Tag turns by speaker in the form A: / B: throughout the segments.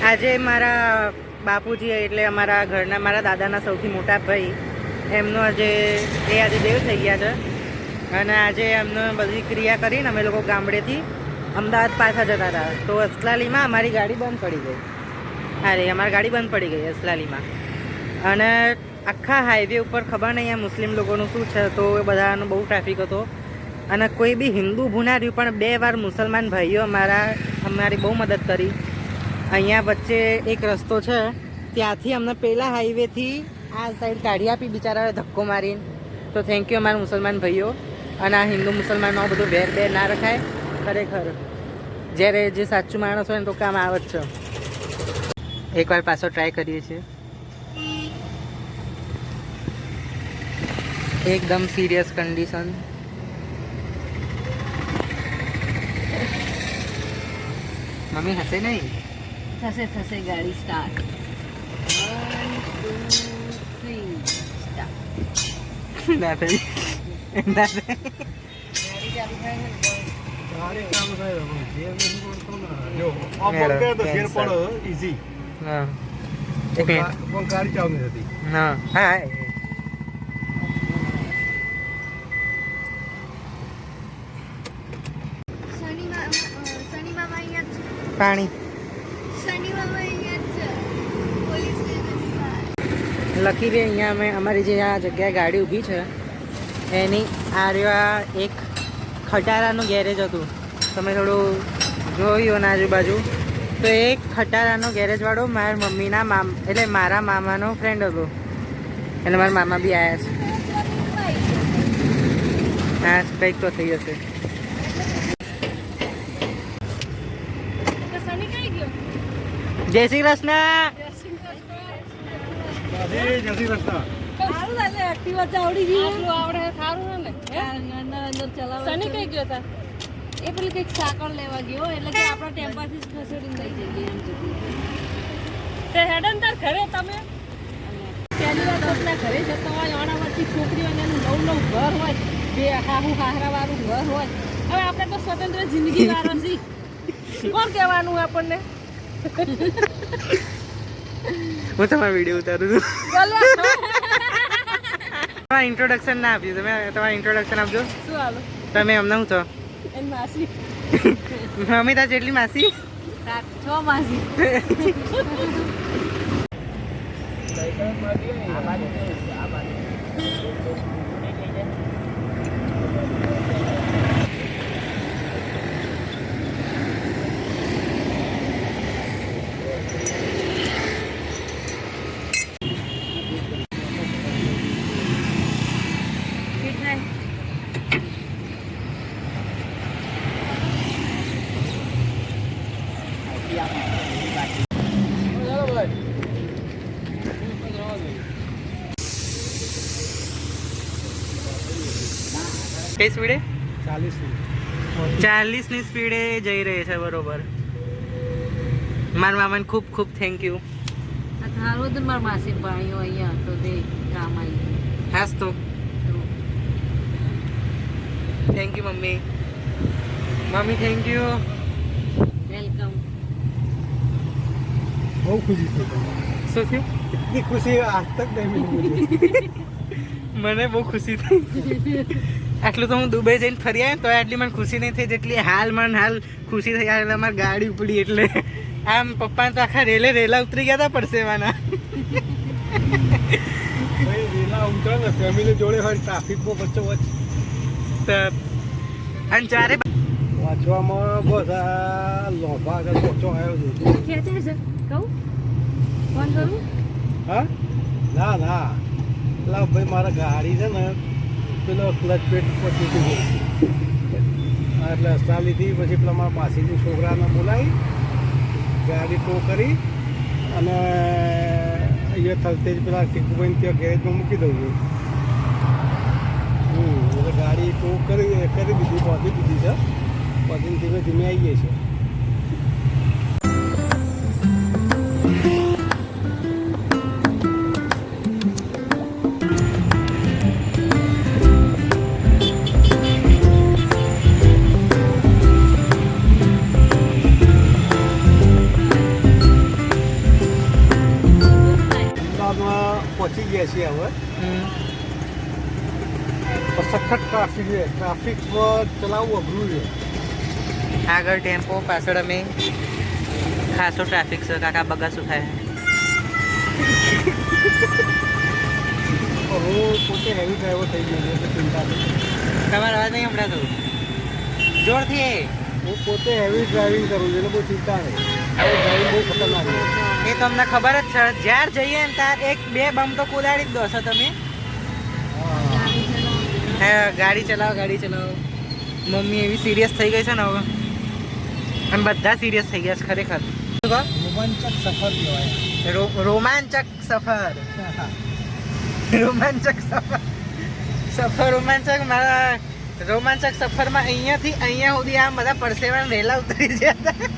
A: આજે મારા બાપુજી એટલે અમારા ઘરના મારા દાદાના સૌથી મોટા ભાઈ એમનો આજે દેવ થઈ ગયા છે અને આજે એમને બધી ક્રિયા કરીને અમે લોકો ગામડેથી અમદાવાદ પાછા જતા હતા. તો અસલાલીમાં અમારી ગાડી બંધ પડી ગઈ. અમારી ગાડી બંધ પડી ગઈ અસલાલીમાં. અને આખા હાઈવે ઉપર ખબર નહીં આ મુસ્લિમ લોકોનું શું છે, તો એ બધાનો બહુ ટ્રાફિક હતો અને કોઈ બી હિન્દુ ઊભું ના રહ્યું, પણ 2 વાર મુસલમાન ભાઈઓ અમારી બહુ મદદ કરી. અહીંયા વચ્ચે એક રસ્તો છે, ત્યાંથી અમને પહેલાં હાઈવેથી આ સાઈડ કાઢી આપી બિચારાએ ધક્કો મારીને. તો થેન્ક યુ અમારા મુસલમાન ભાઈઓ. અને આ હિન્દુ મુસલમાનનો બધું વેર ના રખાય. ખરેખર જ્યારે જે સાચું માણસ હોય ને તો કામ આવે જ છે. એકવાર પાછો ટ્રાય કરીએ છીએ. એકદમ સિરિયસ કન્ડિશન. મમ્મી હશે નહીં?
B: થશે ગાડી સ્ટાર્ટ. 1 2 3 સ્ટાર્ટ.
A: ના થઈ
B: ગાડી ચાલુ થાય ને
C: ગાડી ચાલુ થાય જો આ બંધ તો ફેર પડો ઈઝી.
A: હા એક મિનિટ.
C: પણ ગાડી ચાલુ નથી થતી.
A: ના હા પાણી લખી દે. અહીંયા અમે અમારી જે આ જગ્યાએ ગાડી ઊભી છે એની આ એક ખટારાનું ગેરેજ હતું. તમે થોડું જોયું ને આજુબાજુ, તો એક ખટારાનો ગેરેજવાળો મારા મમ્મીના એટલે મારા મામાનો ફ્રેન્ડ હતો. એટલે મારા મામા બી આવ્યા છે. હા કંઈક તો થઈ હશે. જય શ્રી કૃષ્ણ.
B: એ પેલી કઈક સાકળ લેવા ગયો એટલે કે આપણા ટેમ્પાથી ખસેડીને લઈ જઈએ એમ તે હેડન તાર ઘરે તમે પહેલી વાર દોસ્તના ઘરે જતા હોય અણાવરથી છોકરીઓને નવું ઘર હોય, બે હાહુ હાહરા વાળું ઘર હોય. હવે આપણે તો સ્વતંત્ર જિંદગી વાળો છીએ. કોણ કહેવાનું આપણને?
A: હું તમારો વિડીયો ઉતારું છું. તમારું ઇન્ટ્રોડક્શન ના આપ્યું. તમે તમારું ઇન્ટ્રોડક્શન આપજો.
B: શું હાલો
A: તમે અમને શું છો?
B: એની માસી.
A: મમ્મી તાર જેટલી માસી?
B: 6 માસી.
A: કઈ સ્પીડે?
C: 40
A: ની સ્પીડે જઈ રહી છે. બરોબર. મારા મામાને ખૂબ ખૂબ થેન્ક યુ.
B: આ થારું તો મારા માસી પાણીઓ અહીંયા તો તે કામ આવી.
A: હાસ તો thank you mummy. Mummy thank you.
B: Welcome.
C: બહુ ખુશી થઈ.
A: શું થયું?
C: इतनी खुशी आज तक नहीं मिली मुझे.
A: મને બહુ ખુશી થઈ. આટલું તો હું દુબઈ જઈને ફરી આવ્યો તો આટલી મને ખુશી નહીં થઈ જેટલી હાલ ખુશી થઈ. એટલે અમારી ગાડી ઉપડી એટલે આમ પપ્પાને તો આખા રેલા ઉતરી ગયા હતા પરસેવાના.
C: રેલા ઉતરે ને ફેમિલી જોડે હોય ટ્રાફિકમાં વચ્ચે
A: અને ચારે
C: વાંચવામાં બસ આ લોભા આગળ પહોંચો આવ્યો છે.
B: ખેંચે છે કહું ફોન કરું?
C: હા ના પેલા ભાઈ મારા ગાડી છે ને પેલો ક્લચ પેટ પછી એટલે અસલાલીથી પછી પેલા મારા માસીની છોકરાને બોલાવી ગાડી ટો કરી અને અહીંયા થલતેજ પેલા ટીકુભાઈને ત્યાં ગેરેજમાં મૂકી દઉં છું. એટલે ગાડી ટો કરી દીધી, પહોંચી દીધી છે. પહોંચીને ધીમે ધીમે આવીએ છીએ. બેસી હવે
A: હમ.
C: પણ સખત ટ્રાફિક છે, ટ્રાફિકમાં ચલાવવું અઘરું છે.
A: આગળ ટેમ્પો, પાછળ અમે. ખાસો ટ્રાફિક છે કાકા, બગાસું થાય.
C: હું પોતે હેવી ડ્રાઈવર થઈ ગયો છું એટલે ચિંતા નથી.
A: તમારો અવાજ નહીં સંભળાતો. જોરથી
C: હું પોતે હેવી ડ્રાઇવિંગ કરું છું એટલે બહુ ચિંતા નહીં. હવે ડ્રાઇવિંગ બહુ ખતરનાક છે.
A: એ તમને ખબર જ છે, જ્યાં જઈએ ને ત્યાં એક બે બમ તો કુદાડી જ દો છો તમે. હા, ગાડી ચલાવો, ગાડી ચલાવો. મમ્મી એવી સિરિયસ થઈ ગઈ છે ને હવે, અને બધા સિરિયસ થઈ ગયા છે ખરેખર. શું કહો?
C: રોમાંચક સફર કહેવાય.
A: રોમાંચક સફર. રોમાંચક સફર. સફર રોમાંચક. મારા રોમાંચક સફરમાં અહીંયાથી અહીંયા સુધી આમ બધા પરસેવાના રેલા ઉતરી ગયા હતા.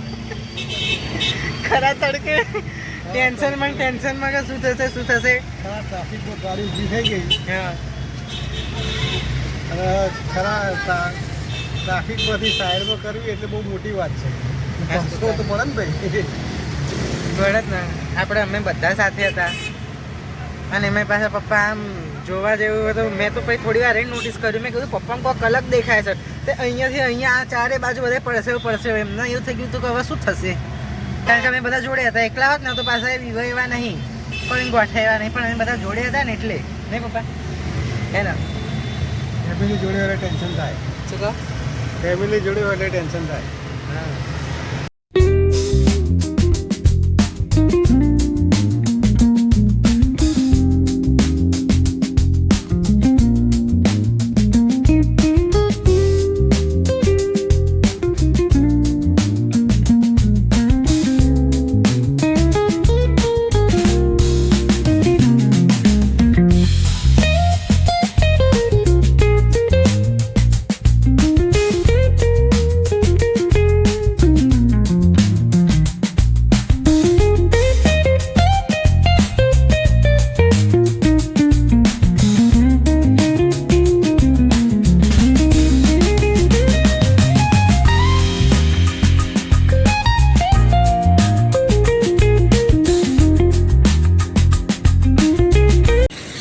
A: ખરા તડકે ટેન્શનમાં કે શું થશે શું થશે.
C: ટ્રાફિકમાં ગાડી ઊભી થઈ ગઈ
A: હા,
C: અને ખરા ટ્રાફિકમાંથી સાઈડમાં કરવી એટલે બહુ મોટી વાત છે. હસવો તો પડે ને ભાઈ.
A: બળદ ને આપણે અમે બધા સાથે હતા, અને એમાં પાછા પપ્પા આમ જોવા જેવું હતું. મેં તો પછી થોડી વાર નોટિસ કર્યું, મેં કીધું પપ્પાને કોઈક અલગ દેખાય છે. તે અહીંયાથી અહીંયા આ ચારે બાજુ બધે પડશે એમને એવું થઈ ગયું હતું કે હવે શું થશે. કારણ કે અમે બધા જોડે હતા, એકલા હોત ને તો પાછા વિવો એવા નહીં, કોઈ ગોઠાવ્યા નહીં, પણ અમે બધા જોડે હતા ને એટલે. નહીં પપ્પા? હે ને?
C: ફેમિલી જોડે હોય એટલે ટેન્શન થાય.
A: શું કહો?
C: ફેમિલી જોડે હોય એટલે ટેન્શન થાય.
A: હા.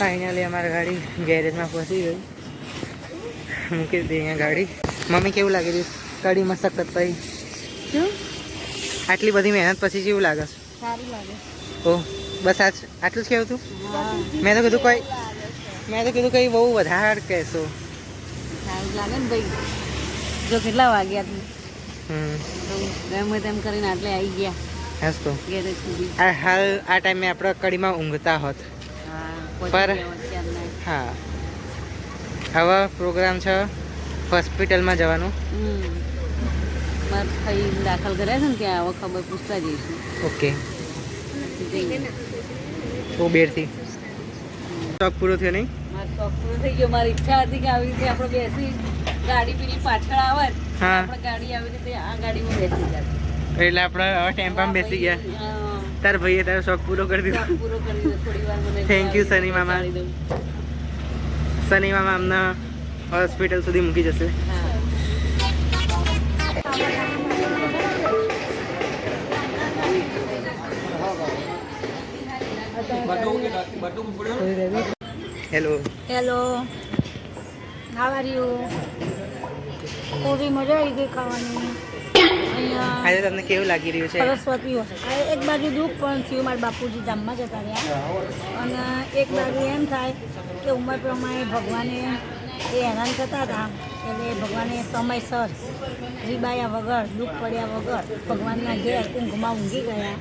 A: ફાઇનલી અમારી ગાડી ગેરેજમાં પહોંચી ગઈ. મૂકી દીધી અહીંયા ગાડી. મમ્મી કેવું લાગી રહ્યું ગાડી મશક્કત પછી?
B: શું?
A: આટલી બધી મહેનત પછી કેવું લાગે છે?
B: સારું લાગે.
A: ઓહ, બસ આટલું જ કહેવું હતું.
B: હા,
A: મેં તો કીધું કંઈ બહુ વધારે કહેશો.
B: સારું લાગે ને ભાઈ. જો કેટલા વાગ્યા તું ગમે તેમ કરીને આટલે આવી ગયા
A: હાસ તો
B: ગેરેજ સુધી.
A: હાલ આ ટાઈમે આપણે કડીમાં ઊંઘતા હોત. પર હા, હવે પ્રોગ્રામ છે હોસ્પિટલમાં જવાનું.
B: મારે ભાઈ દાખલ કર્યા છે ને ત્યાં, હવે ખબર પૂછતા જઈશું.
A: ઓકે. બહુ બેરથી શોખ પૂરો થયો નહીં?
B: મારો શોખ પૂરો થઈ ગયો. મારી ઈચ્છા હતી કે આવી રીતે આપણે બેસી ગાડી પેલી પાછળ આવે,
A: હા,
B: આપણે ગાડી આવી રીતે આ ગાડીમાં બેસી જાય.
A: એટલે આપણે હવે ટેમ્પામાં બેસી ગયા.
B: હા,
A: તાર ભાઈએ તારો શોખ પૂરો કરી દીધો.
B: શોખ પૂરો કરી દીધો. થોડી વાર મને
A: Thank you, સની મામા. શનિ મામા અમને હોસ્પિટલ સુધી મૂકી જશે.
B: હા.
A: Hello.
D: Hello, how are you? પૂરી મજા આવી ગઈ ખાવાની. અહીંયા
A: આજે તમને કેવું લાગી રહ્યું છે?
D: સરસ્વતી હોસ્પિટલ એક બાજુ દુઃખ પણ થયું, મારા બાપુજી ધામમાં જતા રહ્યા, અને એક બાજુ એમ થાય કે ઉંમર પ્રમાણે ભગવાને એ હેરાન થતા હતા, એટલે ભગવાને સમયસર રીબાયા વગર, દુઃખ પડ્યા વગર ભગવાનના ઘેર ઊંઘમાં ઊંઘી ગયા.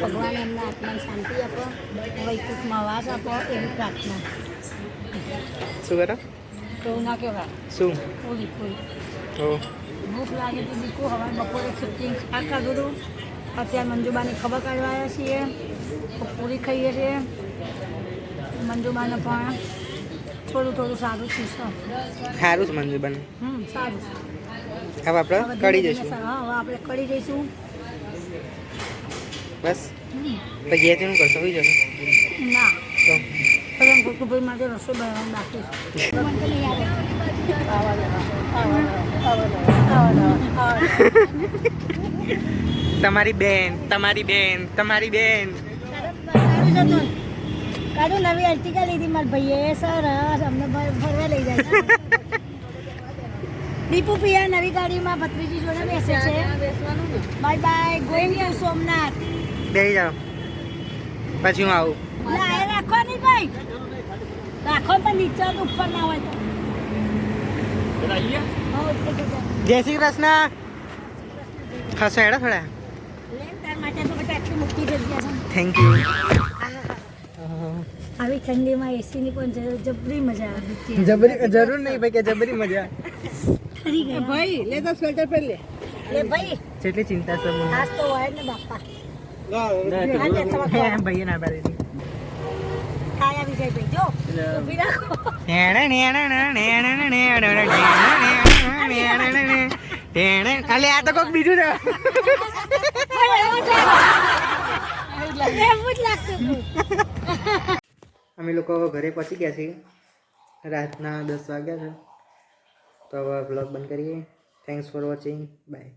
D: ભગવાન એમના આત્માને શાંતિ આપો, વૈકુંઠમાં વાસ આપો, એવી પ્રાર્થના.
A: શું કરો?
D: તો ના કહેવાય.
A: શું?
D: પૂરી પૂરી
A: ઓ,
D: ભૂખ લાગી હતી દીકુ. હવે બપોરે ખીચડી શાક ખાધું હતું. અત્યારે મંજુબાની ખબર કાઢવા આવ્યા છીએ, તો પૂરી ખાઈએ છીએ. મંજુબાને પણ થોડું થોડું સારું છે.
A: સારું જ મંજુબન.
D: સારું.
A: હવે આપણે કડી જઈશું.
D: હા, હવે આપણે કડી જઈશું.
A: બસ પછી ઘેર શું કરશો? હોઈ જશો?
D: ના,
A: તો
D: ભગવાન કુટુંબભાઈ માટે રસોઈ બનાવવાનું બાકી
A: તમારી બેન, તમારી બેન, તમારી બેન.
D: કાઢું નવી અર્ટિકા લીધી મારા ભાઈએ સરસ અમને ફરવા લઈ જાય છે. દીપુ પિયા નવી ગાડીમાં ભત્રીજી જોડે બેસે છે.
B: બેસવાનું ને
D: bye bye going to Somnath.
A: બેસી જાઓ પછી હું આવું.
D: ના એ રાખો નહીં ભાઈ, રાખો પણ નીચે તો ઉપર ના હોય તો. હો, ઉપર તો જાઓ.
A: જય શ્રી કૃષ્ણ. ખાસો હેડા થોડા.
D: લેન તાર માટે તો બધા આટલી મોટી જગ્યા છે.
A: Thank you.
D: આવી ઠંડીમાં એસીની પણ જબરી મજા આવે.
A: જબરી જરૂર નહીં ભાઈ કે જબરી મજા.
D: ઠરી ગયા
B: ભાઈ લે તો સ્વેટર પહેર લે.
D: એ ભાઈ
A: કેટલી ચિંતા છે મને.
D: આજ તો હોય ને બાપા.
A: ભાઈએ ના પાડી
D: કાયા વિજયભાઈ જો ઊભી રાખો.
A: અલે આ તો કોક બીજું છે.
D: એવું જ લાગતું હતું.
A: અમે લોકો હવે ઘરે પહોંચી ગયા છીએ. રાતના 10 વાગ્યા છે. તો હવે બ્લોગ બંધ કરીએ. Thanks for watching. બાય.